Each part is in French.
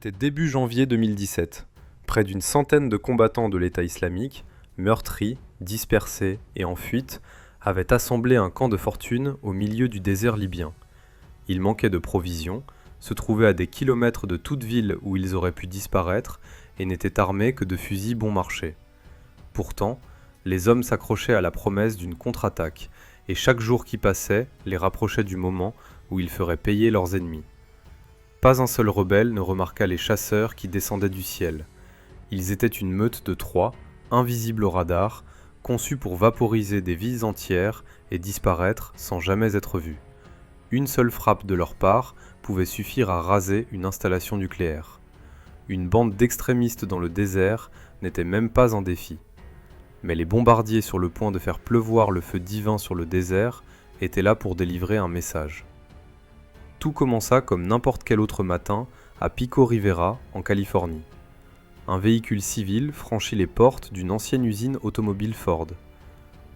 C'était début janvier 2017. Près d'une centaine de combattants de l'État islamique, meurtris, dispersés et en fuite, avaient assemblé un camp de fortune au milieu du désert libyen. Ils manquaient de provisions, se trouvaient à des kilomètres de toute ville où ils auraient pu disparaître et n'étaient armés que de fusils bon marché. Pourtant, les hommes s'accrochaient à la promesse d'une contre-attaque, et chaque jour qui passait les rapprochait du moment où ils feraient payer leurs ennemis. Pas un seul rebelle ne remarqua les chasseurs qui descendaient du ciel. Ils étaient une meute de 3, invisibles au radar, conçus pour vaporiser des villes entières et disparaître sans jamais être vus. Une seule frappe de leur part pouvait suffire à raser une installation nucléaire. Une bande d'extrémistes dans le désert n'était même pas un défi. Mais les bombardiers sur le point de faire pleuvoir le feu divin sur le désert étaient là pour délivrer un message. Tout commença comme n'importe quel autre matin à Pico Rivera, en Californie. Un véhicule civil franchit les portes d'une ancienne usine automobile Ford.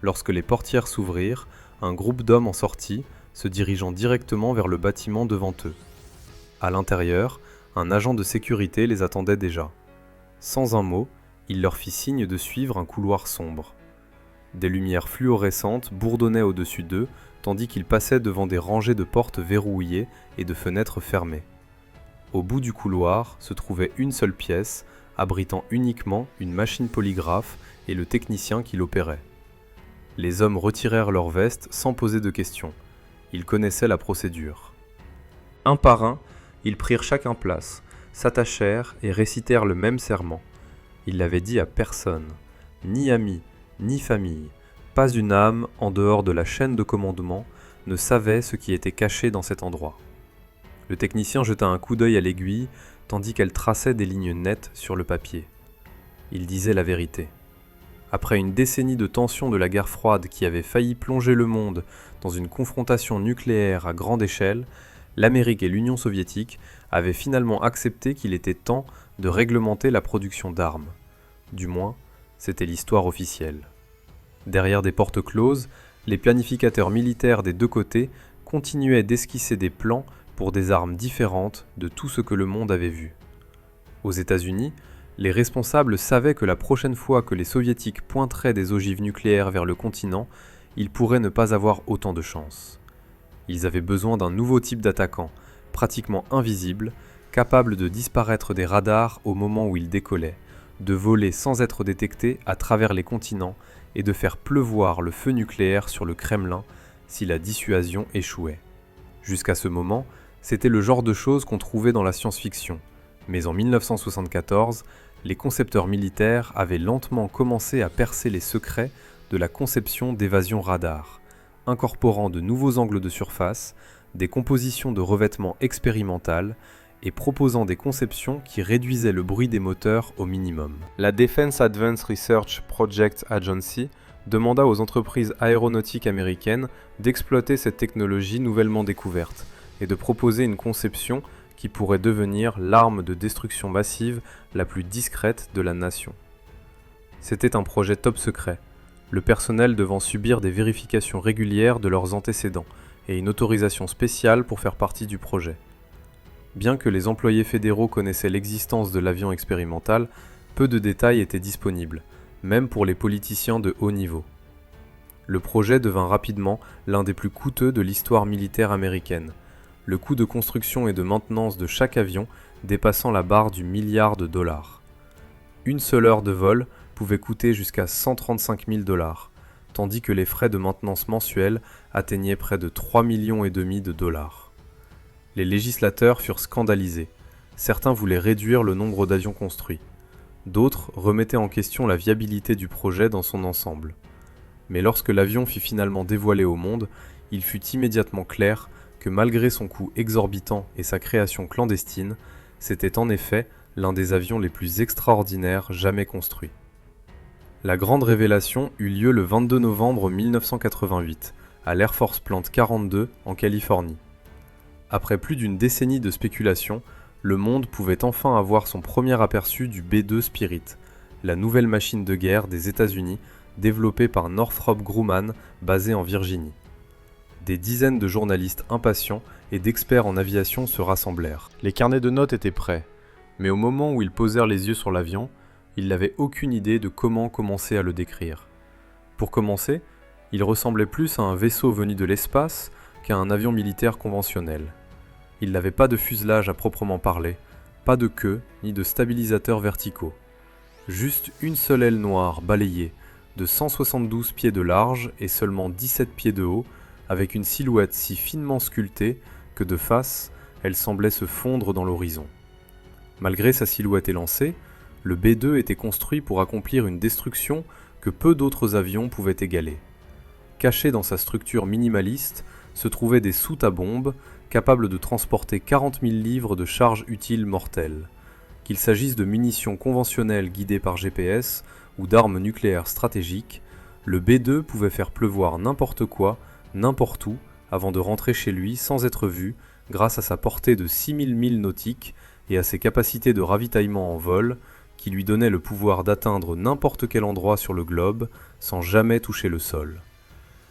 Lorsque les portières s'ouvrirent, un groupe d'hommes en sortit, se dirigeant directement vers le bâtiment devant eux. À l'intérieur, un agent de sécurité les attendait déjà. Sans un mot, il leur fit signe de suivre un couloir sombre. Des lumières fluorescentes bourdonnaient au-dessus d'eux, tandis qu'ils passaient devant des rangées de portes verrouillées et de fenêtres fermées. Au bout du couloir se trouvait une seule pièce, abritant uniquement une machine polygraphe et le technicien qui l'opérait. Les hommes retirèrent leurs vestes sans poser de questions. Ils connaissaient la procédure. Un par un, ils prirent chacun place, s'attachèrent et récitèrent le même serment. Ils l'avaient dit à personne, ni amis, ni famille. Pas une âme, en dehors de la chaîne de commandement, ne savait ce qui était caché dans cet endroit. Le technicien jeta un coup d'œil à l'aiguille, tandis qu'elle traçait des lignes nettes sur le papier. Il disait la vérité. Après une décennie de tension de la guerre froide qui avait failli plonger le monde dans une confrontation nucléaire à grande échelle, l'Amérique et l'Union soviétique avaient finalement accepté qu'il était temps de réglementer la production d'armes. Du moins, c'était l'histoire officielle. Derrière des portes closes, les planificateurs militaires des deux côtés continuaient d'esquisser des plans pour des armes différentes de tout ce que le monde avait vu. Aux États-Unis, les responsables savaient que la prochaine fois que les soviétiques pointeraient des ogives nucléaires vers le continent, ils pourraient ne pas avoir autant de chance. Ils avaient besoin d'un nouveau type d'attaquant, pratiquement invisible, capable de disparaître des radars au moment où ils décollaient, de voler sans être détecté à travers les continents et de faire pleuvoir le feu nucléaire sur le Kremlin si la dissuasion échouait. Jusqu'à ce moment, c'était le genre de choses qu'on trouvait dans la science-fiction. Mais en 1974, les concepteurs militaires avaient lentement commencé à percer les secrets de la conception d'évasion radar, incorporant de nouveaux angles de surface, des compositions de revêtements expérimentales et proposant des conceptions qui réduisaient le bruit des moteurs au minimum. La Defense Advanced Research Project Agency demanda aux entreprises aéronautiques américaines d'exploiter cette technologie nouvellement découverte et de proposer une conception qui pourrait devenir l'arme de destruction massive la plus discrète de la nation. C'était un projet top secret, le personnel devant subir des vérifications régulières de leurs antécédents et une autorisation spéciale pour faire partie du projet. Bien que les employés fédéraux connaissaient l'existence de l'avion expérimental, peu de détails étaient disponibles, même pour les politiciens de haut niveau. Le projet devint rapidement l'un des plus coûteux de l'histoire militaire américaine, le coût de construction et de maintenance de chaque avion dépassant la barre du milliard de dollars. Une seule heure de vol pouvait coûter jusqu'à 135 000 $, tandis que les frais de maintenance mensuels atteignaient près de 3,5 millions de dollars. Les législateurs furent scandalisés. Certains voulaient réduire le nombre d'avions construits. D'autres remettaient en question la viabilité du projet dans son ensemble. Mais lorsque l'avion fut finalement dévoilé au monde, il fut immédiatement clair que malgré son coût exorbitant et sa création clandestine, c'était en effet l'un des avions les plus extraordinaires jamais construits. La grande révélation eut lieu le 22 novembre 1988, à l'Air Force Plant 42 en Californie. Après plus d'une décennie de spéculation, le monde pouvait enfin avoir son premier aperçu du B-2 Spirit, la nouvelle machine de guerre des États-Unis développée par Northrop Grumman, basée en Virginie. Des dizaines de journalistes impatients et d'experts en aviation se rassemblèrent. Les carnets de notes étaient prêts. Mais au moment où ils posèrent les yeux sur l'avion, ils n'avaient aucune idée de comment commencer à le décrire. Pour commencer, il ressemblait plus à un vaisseau venu de l'espace qu'à un avion militaire conventionnel. Il n'avait pas de fuselage à proprement parler, pas de queue ni de stabilisateurs verticaux. Juste une seule aile noire balayée, de 172 pieds de large et seulement 17 pieds de haut, avec une silhouette si finement sculptée que de face, elle semblait se fondre dans l'horizon. Malgré sa silhouette élancée, le B-2 était construit pour accomplir une destruction que peu d'autres avions pouvaient égaler. Cachés dans sa structure minimaliste se trouvaient des soutes à bombes capables de transporter 40 000 livres de charges utiles mortelles. Qu'il s'agisse de munitions conventionnelles guidées par GPS ou d'armes nucléaires stratégiques, le B-2 pouvait faire pleuvoir n'importe quoi, n'importe où, avant de rentrer chez lui sans être vu grâce à sa portée de 6000 milles nautiques et à ses capacités de ravitaillement en vol qui lui donnaient le pouvoir d'atteindre n'importe quel endroit sur le globe sans jamais toucher le sol.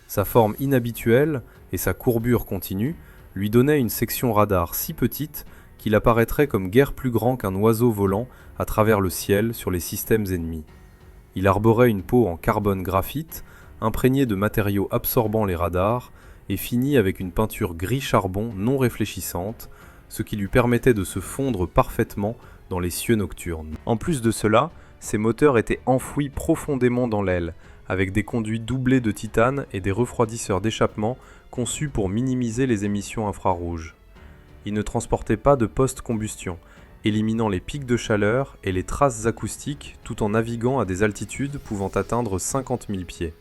Sa forme inhabituelle et sa courbure continue lui donnaient une section radar si petite qu'il apparaîtrait comme guère plus grand qu'un oiseau volant à travers le ciel sur les systèmes ennemis. Il arborait une peau en carbone graphite, imprégnée de matériaux absorbant les radars, et fini avec une peinture gris charbon non réfléchissante, ce qui lui permettait de se fondre parfaitement dans les cieux nocturnes. En plus de cela, ses moteurs étaient enfouis profondément dans l'aile, avec des conduits doublés de titane et des refroidisseurs d'échappement conçus pour minimiser les émissions infrarouges. Il ne transportait pas de post-combustion, éliminant les pics de chaleur et les traces acoustiques tout en naviguant à des altitudes pouvant atteindre 50 000 pieds.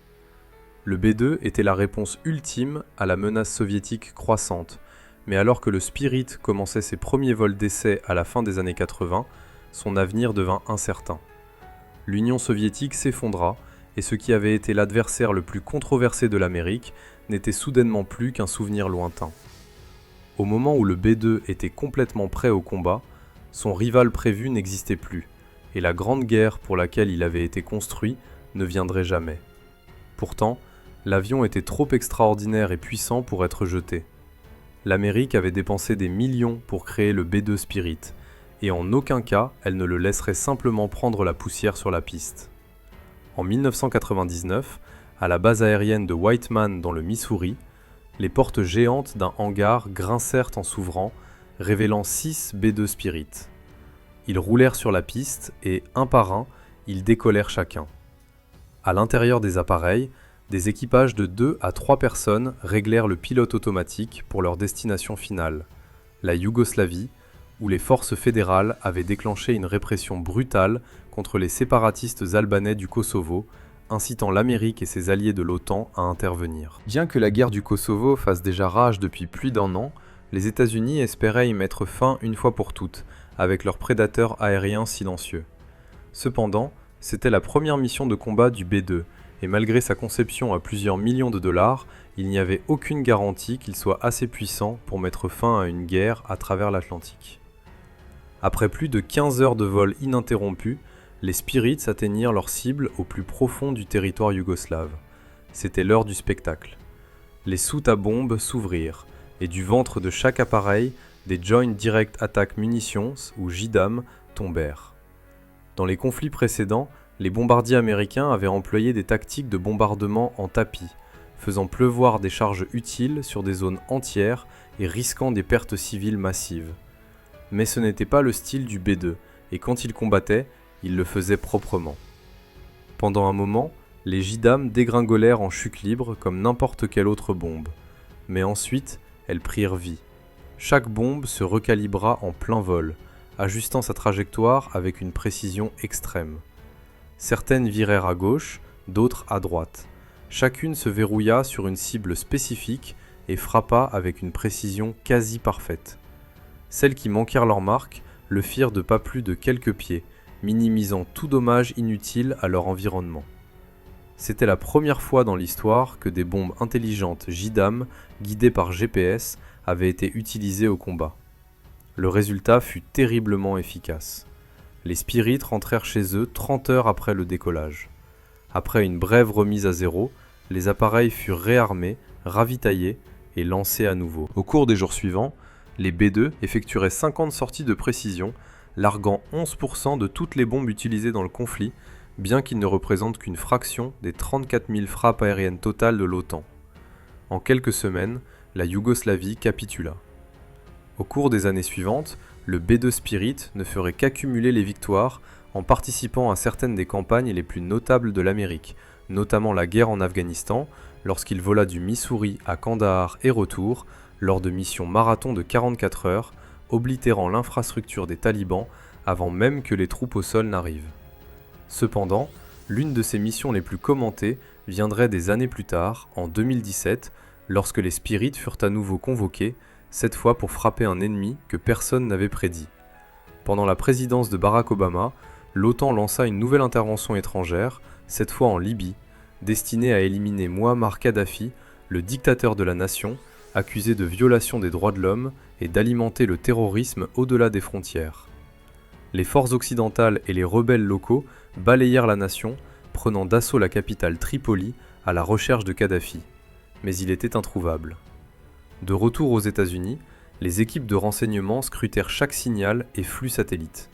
Le B-2 était la réponse ultime à la menace soviétique croissante, mais alors que le Spirit commençait ses premiers vols d'essai à la fin des années 80, son avenir devint incertain. L'Union soviétique s'effondra, et ce qui avait été l'adversaire le plus controversé de l'Amérique n'était soudainement plus qu'un souvenir lointain. Au moment où le B-2 était complètement prêt au combat, son rival prévu n'existait plus, et la grande guerre pour laquelle il avait été construit ne viendrait jamais. Pourtant, l'avion était trop extraordinaire et puissant pour être jeté. L'Amérique avait dépensé des millions pour créer le B-2 Spirit, et en aucun cas elle ne le laisserait simplement prendre la poussière sur la piste. En 1999, à la base aérienne de Whiteman dans le Missouri, les portes géantes d'un hangar grincèrent en s'ouvrant, révélant 6 B-2 Spirit. Ils roulèrent sur la piste et, un par un, ils décollèrent chacun. À l'intérieur des appareils, des équipages de 2 à 3 personnes réglèrent le pilote automatique pour leur destination finale, la Yougoslavie, où les forces fédérales avaient déclenché une répression brutale contre les séparatistes albanais du Kosovo, incitant l'Amérique et ses alliés de l'OTAN à intervenir. Bien que la guerre du Kosovo fasse déjà rage depuis plus d'1 an, les États-Unis espéraient y mettre fin une fois pour toutes, avec leurs prédateurs aériens silencieux. Cependant, c'était la première mission de combat du B-2, et malgré sa conception à plusieurs millions de dollars, il n'y avait aucune garantie qu'il soit assez puissant pour mettre fin à une guerre à travers l'Atlantique. Après plus de 15 heures de vol ininterrompu, les Spirits atteignirent leur cible au plus profond du territoire yougoslave. C'était l'heure du spectacle. Les soutes à bombes s'ouvrirent, et du ventre de chaque appareil, des Joint Direct Attack Munitions, ou JDAM, tombèrent. Dans les conflits précédents, les bombardiers américains avaient employé des tactiques de bombardement en tapis, faisant pleuvoir des charges utiles sur des zones entières et risquant des pertes civiles massives. Mais ce n'était pas le style du B-2, et quand il combattait, il le faisait proprement. Pendant un moment, les JDAM dégringolèrent en chute libre comme n'importe quelle autre bombe. Mais ensuite, elles prirent vie. Chaque bombe se recalibra en plein vol, ajustant sa trajectoire avec une précision extrême. Certaines virèrent à gauche, d'autres à droite. Chacune se verrouilla sur une cible spécifique et frappa avec une précision quasi parfaite. Celles qui manquèrent leur marque le firent de pas plus de quelques pieds, minimisant tout dommage inutile à leur environnement. C'était la première fois dans l'histoire que des bombes intelligentes JDAM, guidées par GPS, avaient été utilisées au combat. Le résultat fut terriblement efficace. Les Spirits rentrèrent chez eux 30 heures après le décollage. Après une brève remise à zéro, les appareils furent réarmés, ravitaillés et lancés à nouveau. Au cours des jours suivants, les B-2 effectueraient 50 sorties de précision larguant 11% de toutes les bombes utilisées dans le conflit, bien qu'il ne représente qu'une fraction des 34 000 frappes aériennes totales de l'OTAN. En quelques semaines, la Yougoslavie capitula. Au cours des années suivantes, le B2 Spirit ne ferait qu'accumuler les victoires en participant à certaines des campagnes les plus notables de l'Amérique, notamment la guerre en Afghanistan, lorsqu'il vola du Missouri à Kandahar et retour, lors de missions marathon de 44 heures, oblitérant l'infrastructure des talibans avant même que les troupes au sol n'arrivent. Cependant, l'une de ces missions les plus commentées viendrait des années plus tard, en 2017, lorsque les Spirits furent à nouveau convoqués, cette fois pour frapper un ennemi que personne n'avait prédit. Pendant la présidence de Barack Obama, l'OTAN lança une nouvelle intervention étrangère, cette fois en Libye, destinée à éliminer Mouammar Kadhafi, le dictateur de la nation, accusé de violation des droits de l'homme et d'alimenter le terrorisme au-delà des frontières. Les forces occidentales et les rebelles locaux balayèrent la nation, prenant d'assaut la capitale Tripoli à la recherche de Kadhafi. Mais il était introuvable. De retour aux États-Unis, les équipes de renseignement scrutèrent chaque signal et flux satellite.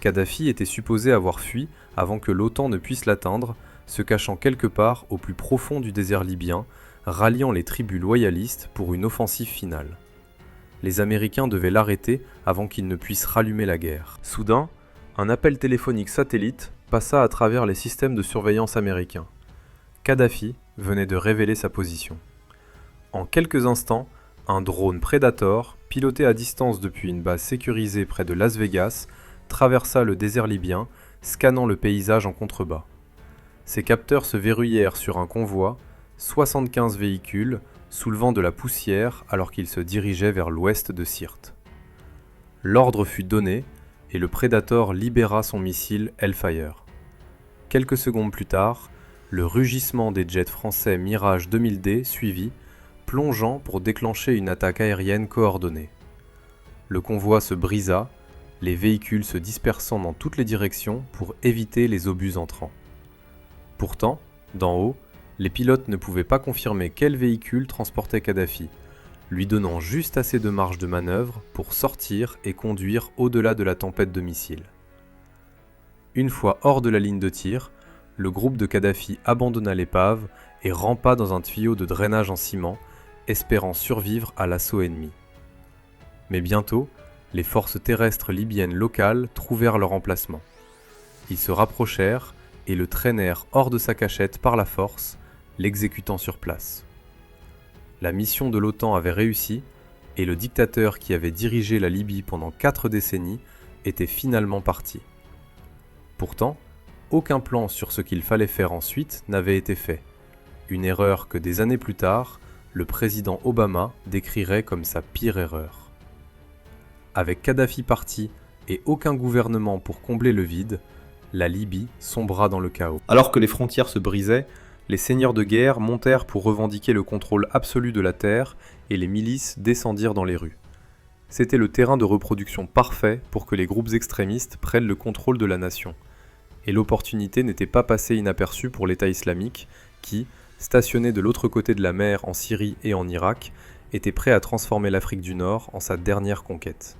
Kadhafi était supposé avoir fui avant que l'OTAN ne puisse l'atteindre, se cachant quelque part au plus profond du désert libyen, ralliant les tribus loyalistes pour une offensive finale. Les Américains devaient l'arrêter avant qu'il ne puisse rallumer la guerre. Soudain, un appel téléphonique satellite passa à travers les systèmes de surveillance américains. Kadhafi venait de révéler sa position. En quelques instants, un drone Predator, piloté à distance depuis une base sécurisée près de Las Vegas, traversa le désert libyen, scannant le paysage en contrebas. Ses capteurs se verrouillèrent sur un convoi, 75 véhicules, soulevant de la poussière alors qu'ils se dirigeaient vers l'ouest de Sirte. L'ordre fut donné et le Predator libéra son missile Hellfire. Quelques secondes plus tard, le rugissement des jets français Mirage 2000D suivit, plongeant pour déclencher une attaque aérienne coordonnée. Le convoi se brisa, les véhicules se dispersant dans toutes les directions pour éviter les obus entrants. Pourtant, d'en haut, les pilotes ne pouvaient pas confirmer quel véhicule transportait Kadhafi, lui donnant juste assez de marge de manœuvre pour sortir et conduire au-delà de la tempête de missiles. Une fois hors de la ligne de tir, le groupe de Kadhafi abandonna l'épave et rampa dans un tuyau de drainage en ciment, espérant survivre à l'assaut ennemi. Mais bientôt, les forces terrestres libyennes locales trouvèrent leur emplacement. Ils se rapprochèrent et le traînèrent hors de sa cachette par la force, l'exécutant sur place. La mission de l'OTAN avait réussi et le dictateur qui avait dirigé la Libye pendant 4 décennies était finalement parti. Pourtant, aucun plan sur ce qu'il fallait faire ensuite n'avait été fait, une erreur que des années plus tard, le président Obama décrirait comme sa pire erreur. Avec Kadhafi parti et aucun gouvernement pour combler le vide, la Libye sombra dans le chaos. Alors que les frontières se brisaient, les seigneurs de guerre montèrent pour revendiquer le contrôle absolu de la terre et les milices descendirent dans les rues. C'était le terrain de reproduction parfait pour que les groupes extrémistes prennent le contrôle de la nation. Et l'opportunité n'était pas passée inaperçue pour l'État islamique qui, stationné de l'autre côté de la mer en Syrie et en Irak, était prêt à transformer l'Afrique du Nord en sa dernière conquête.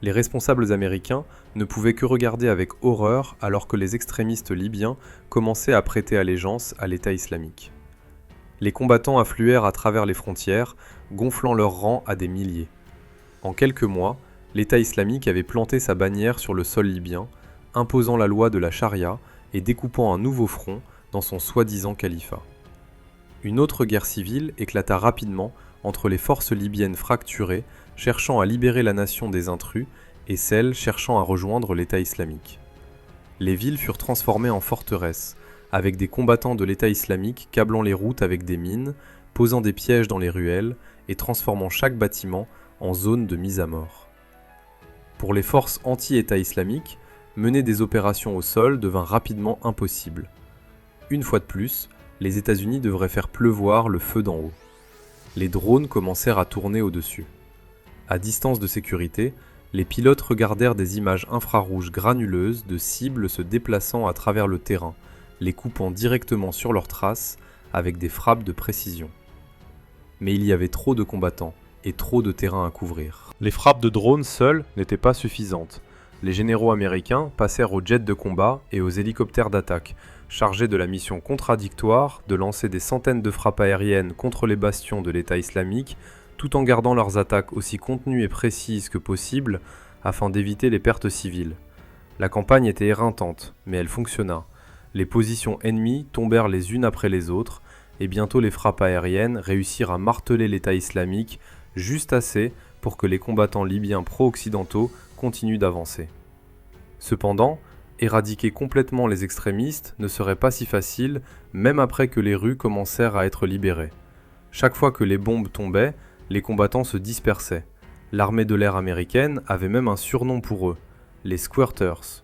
Les responsables américains ne pouvaient que regarder avec horreur alors que les extrémistes libyens commençaient à prêter allégeance à l'État islamique. Les combattants affluèrent à travers les frontières, gonflant leurs rangs à des milliers. En quelques mois, l'État islamique avait planté sa bannière sur le sol libyen, imposant la loi de la charia et découpant un nouveau front dans son soi-disant califat. Une autre guerre civile éclata rapidement entre les forces libyennes fracturées cherchant à libérer la nation des intrus et celles cherchant à rejoindre l'État islamique. Les villes furent transformées en forteresses, avec des combattants de l'État islamique câblant les routes avec des mines, posant des pièges dans les ruelles et transformant chaque bâtiment en zone de mise à mort. Pour les forces anti-État islamique, mener des opérations au sol devint rapidement impossible. Une fois de plus, les États-Unis devraient faire pleuvoir le feu d'en haut. Les drones commencèrent à tourner au-dessus. À distance de sécurité, les pilotes regardèrent des images infrarouges granuleuses de cibles se déplaçant à travers le terrain, les coupant directement sur leurs traces avec des frappes de précision. Mais il y avait trop de combattants et trop de terrain à couvrir. Les frappes de drones seules n'étaient pas suffisantes. les généraux américains passèrent aux jets de combat et aux hélicoptères d'attaque, chargés de la mission contradictoire de lancer des centaines de frappes aériennes contre les bastions de l'État islamique, tout en gardant leurs attaques aussi contenues et précises que possible afin d'éviter les pertes civiles. La campagne était éreintante, mais elle fonctionna. Les positions ennemies tombèrent les unes après les autres, et bientôt les frappes aériennes réussirent à marteler l'État islamique juste assez pour que les combattants libyens pro-occidentaux continuent d'avancer. Cependant, éradiquer complètement les extrémistes ne serait pas si facile, même après que les rues commencèrent à être libérées. Chaque fois que les bombes tombaient, les combattants se dispersaient. L'armée de l'air américaine avait même un surnom pour eux, les Squirters.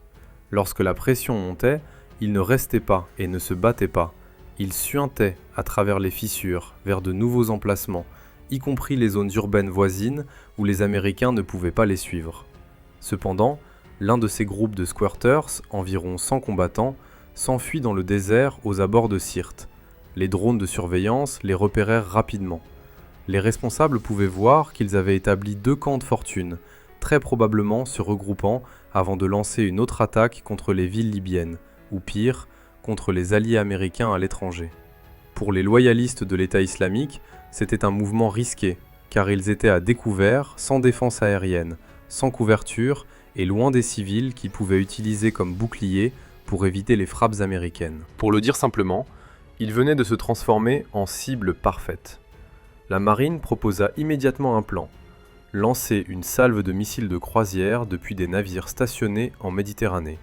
Lorsque la pression montait, ils ne restaient pas et ne se battaient pas. Ils suintaient à travers les fissures vers de nouveaux emplacements, y compris les zones urbaines voisines où les Américains ne pouvaient pas les suivre. Cependant, l'un de ces groupes de Squirters, environ 100 combattants, s'enfuit dans le désert aux abords de Sirte. Les drones de surveillance les repérèrent rapidement. Les responsables pouvaient voir qu'ils avaient établi 2 camps de fortune, très probablement se regroupant avant de lancer une autre attaque contre les villes libyennes, ou pire, contre les alliés américains à l'étranger. Pour les loyalistes de l'État islamique, c'était un mouvement risqué, car ils étaient à découvert, sans défense aérienne, sans couverture et loin des civils qui pouvaient utiliser comme bouclier pour éviter les frappes américaines. Pour le dire simplement, ils venaient de se transformer en cible parfaite. La marine proposa immédiatement un plan, lancer une salve de missiles de croisière depuis des navires stationnés en Méditerranée,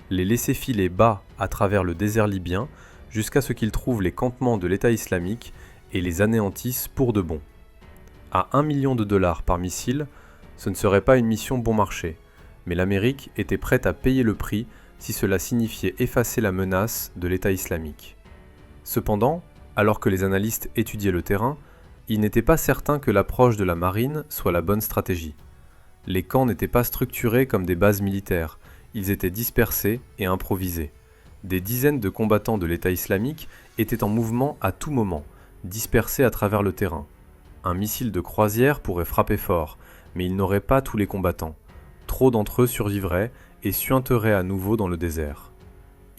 les laisser filer bas à travers le désert libyen jusqu'à ce qu'ils trouvent les campements de l'État islamique et les anéantissent pour de bon. À $1 million par missile, ce ne serait pas une mission bon marché, mais l'Amérique était prête à payer le prix si cela signifiait effacer la menace de l'État islamique. Cependant, alors que les analystes étudiaient le terrain, il n'était pas certain que l'approche de la marine soit la bonne stratégie. Les camps n'étaient pas structurés comme des bases militaires, ils étaient dispersés et improvisés. Des dizaines de combattants de l'État islamique étaient en mouvement à tout moment, dispersés à travers le terrain. Un missile de croisière pourrait frapper fort, mais il n'aurait pas tous les combattants. Trop d'entre eux survivraient et suinteraient à nouveau dans le désert.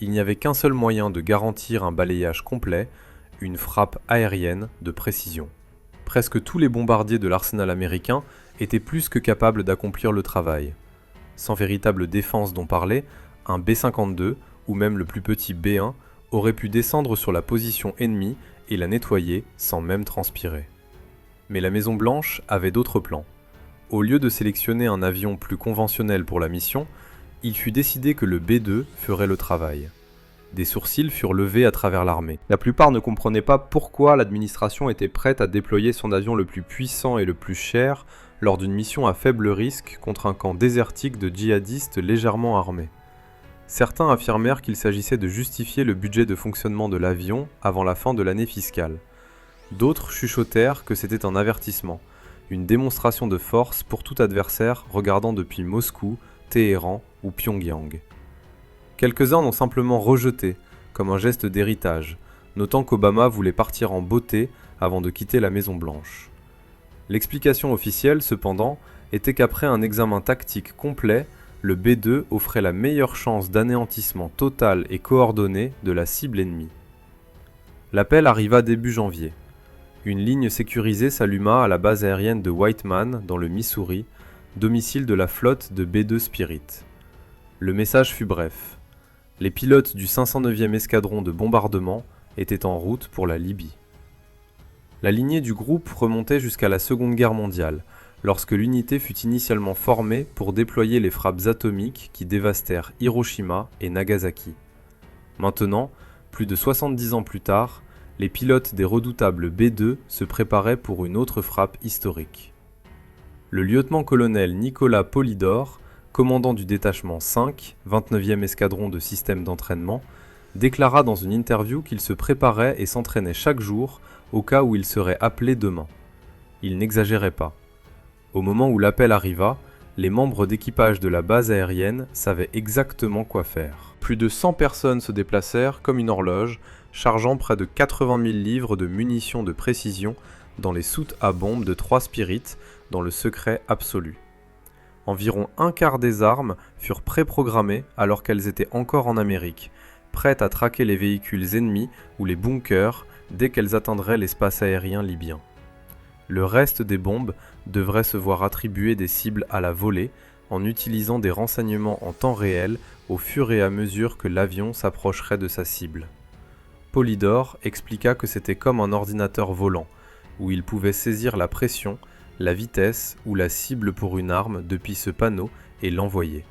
Il n'y avait qu'un seul moyen de garantir un balayage complet, une frappe aérienne de précision. Presque tous les bombardiers de l'arsenal américain étaient plus que capables d'accomplir le travail. Sans véritable défense dont parler, un B-52 ou même le plus petit B-1 aurait pu descendre sur la position ennemie et la nettoyer sans même transpirer. Mais la Maison-Blanche avait d'autres plans. Au lieu de sélectionner un avion plus conventionnel pour la mission, il fut décidé que le B-2 ferait le travail. Des sourcils furent levés à travers l'armée. La plupart ne comprenaient pas pourquoi l'administration était prête à déployer son avion le plus puissant et le plus cher lors d'une mission à faible risque contre un camp désertique de djihadistes légèrement armés. Certains affirmèrent qu'il s'agissait de justifier le budget de fonctionnement de l'avion avant la fin de l'année fiscale. D'autres chuchotèrent que c'était un avertissement, une démonstration de force pour tout adversaire regardant depuis Moscou, Téhéran ou Pyongyang. Quelques-uns l'ont simplement rejeté, comme un geste d'héritage, notant qu'Obama voulait partir en beauté avant de quitter la Maison-Blanche. L'explication officielle, cependant, était qu'après un examen tactique complet, le B-2 offrait la meilleure chance d'anéantissement total et coordonné de la cible ennemie. L'appel arriva début janvier. Une ligne sécurisée s'alluma à la base aérienne de Whiteman, dans le Missouri, domicile de la flotte de B-2 Spirit. Le message fut bref. Les pilotes du 509e escadron de bombardement étaient en route pour la Libye. La lignée du groupe remontait jusqu'à la Seconde Guerre mondiale, lorsque l'unité fut initialement formée pour déployer les frappes atomiques qui dévastèrent Hiroshima et Nagasaki. Maintenant, plus de 70 ans plus tard, les pilotes des redoutables B-2 se préparaient pour une autre frappe historique. Le lieutenant-colonel Nicolas Polydor, commandant du détachement 5, 29e escadron de système d'entraînement, déclara dans une interview qu'il se préparait et s'entraînait chaque jour au cas où il serait appelé demain. Il n'exagérait pas. Au moment où l'appel arriva, les membres d'équipage de la base aérienne savaient exactement quoi faire. Plus de 100 personnes se déplacèrent comme une horloge, chargeant près de 80 000 livres de munitions de précision dans les soutes à bombes de 3 Spirit dans le secret absolu. Environ un quart des armes furent préprogrammées alors qu'elles étaient encore en Amérique, prêtes à traquer les véhicules ennemis ou les bunkers dès qu'elles atteindraient l'espace aérien libyen. Le reste des bombes devrait se voir attribuer des cibles à la volée en utilisant des renseignements en temps réel au fur et à mesure que l'avion s'approcherait de sa cible. Polydor expliqua que c'était comme un ordinateur volant, où il pouvait saisir la pression, la vitesse ou la cible pour une arme depuis ce panneau et l'envoyer.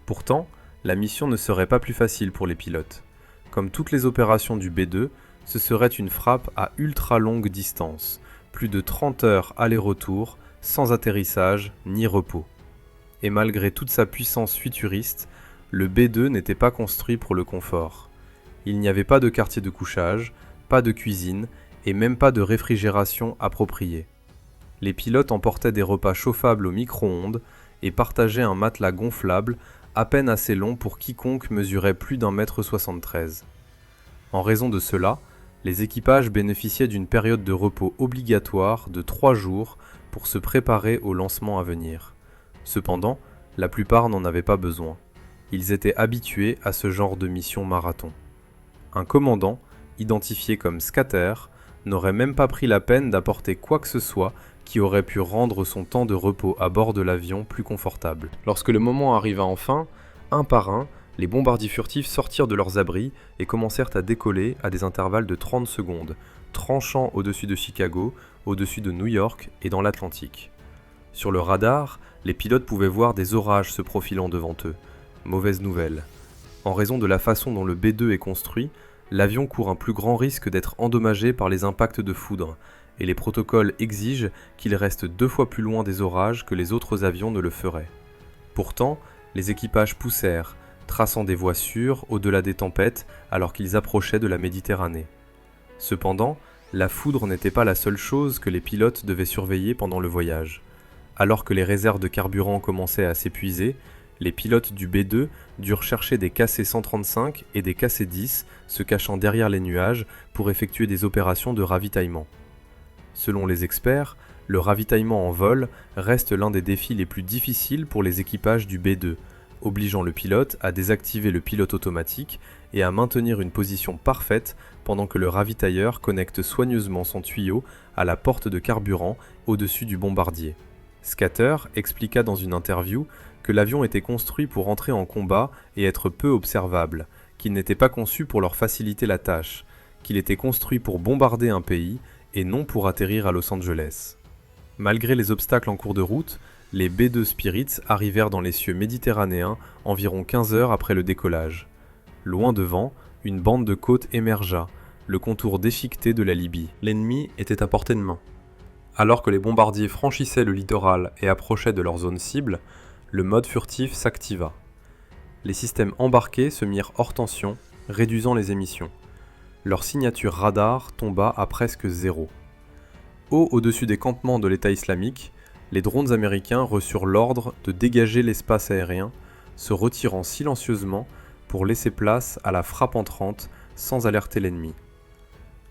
Pourtant, la mission ne serait pas plus facile pour les pilotes. Comme toutes les opérations du B-2, ce serait une frappe à ultra longue distance, plus de 30 heures aller-retour, sans atterrissage ni repos. Et malgré toute sa puissance futuriste, le B-2 n'était pas construit pour le confort. Il n'y avait pas de quartier de couchage, pas de cuisine et même pas de réfrigération appropriée. Les pilotes emportaient des repas chauffables au micro-ondes et partageaient un matelas gonflable à peine assez long pour quiconque mesurait plus d'1,73 m. En raison de cela, les équipages bénéficiaient d'une période de repos obligatoire de 3 jours pour se préparer au lancement à venir. Cependant, la plupart n'en avaient pas besoin. Ils étaient habitués à ce genre de mission marathon. Un commandant, identifié comme Scatter, n'aurait même pas pris la peine d'apporter quoi que ce soit qui aurait pu rendre son temps de repos à bord de l'avion plus confortable. Lorsque le moment arriva enfin, un par un, les bombardiers furtifs sortirent de leurs abris et commencèrent à décoller à des intervalles de 30 secondes, tranchant au-dessus de Chicago, au-dessus de New York et dans l'Atlantique. Sur le radar, les pilotes pouvaient voir des orages se profilant devant eux. Mauvaise nouvelle. En raison de la façon dont le B-2 est construit, l'avion court un plus grand risque d'être endommagé par les impacts de foudre, et les protocoles exigent qu'il reste 2 fois plus loin des orages que les autres avions ne le feraient. Pourtant, les équipages poussèrent, traçant des voies sûres au-delà des tempêtes alors qu'ils approchaient de la Méditerranée. Cependant, la foudre n'était pas la seule chose que les pilotes devaient surveiller pendant le voyage. Alors que les réserves de carburant commençaient à s'épuiser, les pilotes du B-2 durent chercher des KC-135 et des KC-10 se cachant derrière les nuages pour effectuer des opérations de ravitaillement. Selon les experts, le ravitaillement en vol reste l'un des défis les plus difficiles pour les équipages du B-2, obligeant le pilote à désactiver le pilote automatique et à maintenir une position parfaite pendant que le ravitailleur connecte soigneusement son tuyau à la porte de carburant au-dessus du bombardier. Scatter expliqua dans une interview que l'avion était construit pour entrer en combat et être peu observable, qu'il n'était pas conçu pour leur faciliter la tâche, qu'il était construit pour bombarder un pays et non pour atterrir à Los Angeles. Malgré les obstacles en cours de route, les B-2 Spirits arrivèrent dans les cieux méditerranéens environ 15 heures après le décollage. Loin devant, une bande de côtes émergea, le contour déchiqueté de la Libye. L'ennemi était à portée de main. Alors que les bombardiers franchissaient le littoral et approchaient de leur zone cible, le mode furtif s'activa. Les systèmes embarqués se mirent hors tension, réduisant les émissions. Leur signature radar tomba à presque 0. Haut au-dessus des campements de l'État islamique, les drones américains reçurent l'ordre de dégager l'espace aérien, se retirant silencieusement pour laisser place à la frappe entrante sans alerter l'ennemi.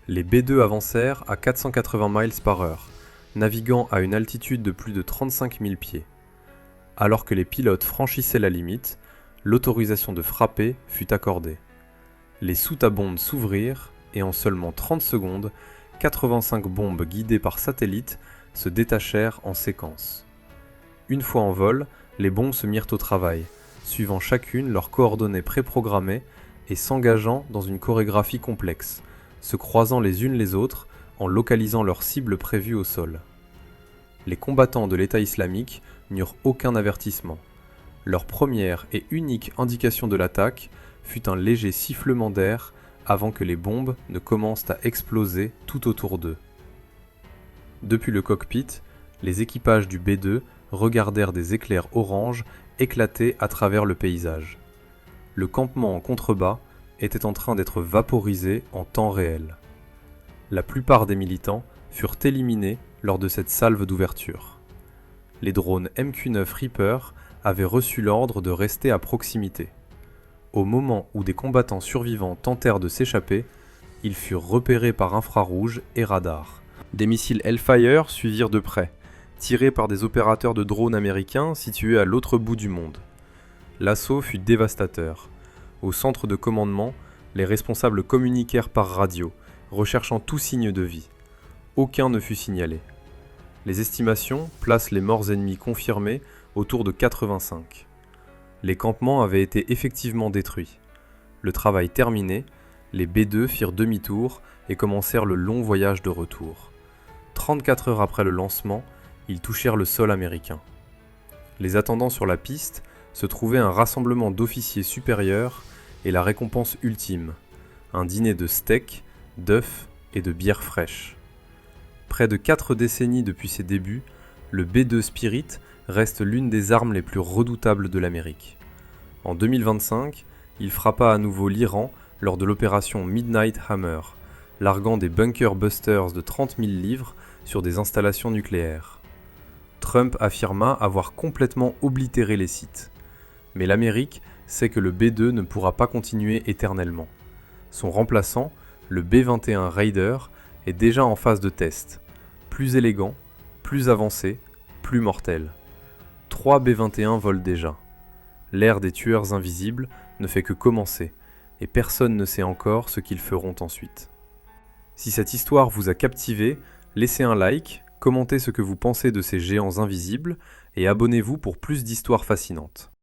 Les B-2 avancèrent à 480 miles par heure, naviguant à une altitude de plus de 35 000 pieds. Alors que les pilotes franchissaient la limite, l'autorisation de frapper fut accordée. Les soutes à bondes s'ouvrirent et en seulement 30 secondes, 85 bombes guidées par satellite se détachèrent en séquence. Une fois en vol, les bombes se mirent au travail, suivant chacune leurs coordonnées préprogrammées et s'engageant dans une chorégraphie complexe, se croisant les unes les autres en localisant leurs cibles prévues au sol. Les combattants de l'État islamique n'eurent aucun avertissement. Leur première et unique indication de l'attaque fut un léger sifflement d'air avant que les bombes ne commencent à exploser tout autour d'eux. Depuis le cockpit, les équipages du B-2 regardèrent des éclairs orange éclater à travers le paysage. Le campement en contrebas était en train d'être vaporisé en temps réel. La plupart des militants furent éliminés lors de cette salve d'ouverture. Les drones MQ-9 Reaper avaient reçu l'ordre de rester à proximité. Au moment où des combattants survivants tentèrent de s'échapper, ils furent repérés par infrarouge et radar. Des missiles Hellfire suivirent de près, tirés par des opérateurs de drones américains situés à l'autre bout du monde. L'assaut fut dévastateur. Au centre de commandement, les responsables communiquèrent par radio, recherchant tout signe de vie. Aucun ne fut signalé. Les estimations placent les morts ennemis confirmés autour de 85. Les campements avaient été effectivement détruits. Le travail terminé, les B-2 firent demi-tour et commencèrent le long voyage de retour. 34 heures après le lancement, ils touchèrent le sol américain. Les attendant sur la piste se trouvait un rassemblement d'officiers supérieurs et la récompense ultime, un dîner de steak, d'œufs et de bière fraîche. Près de 4 décennies depuis ses débuts, le B-2 Spirit reste l'une des armes les plus redoutables de l'Amérique. En 2025, il frappa à nouveau l'Iran lors de l'opération Midnight Hammer, larguant des bunker busters de 30 000 livres sur des installations nucléaires. Trump affirma avoir complètement oblitéré les sites. Mais l'Amérique sait que le B-2 ne pourra pas continuer éternellement. Son remplaçant, le B-21 Raider, est déjà en phase de test. Plus élégant, plus avancé, plus mortel. 3 B-21 volent déjà. L'ère des tueurs invisibles ne fait que commencer, et personne ne sait encore ce qu'ils feront ensuite. Si cette histoire vous a captivé, laissez un like, commentez ce que vous pensez de ces géants invisibles, et abonnez-vous pour plus d'histoires fascinantes.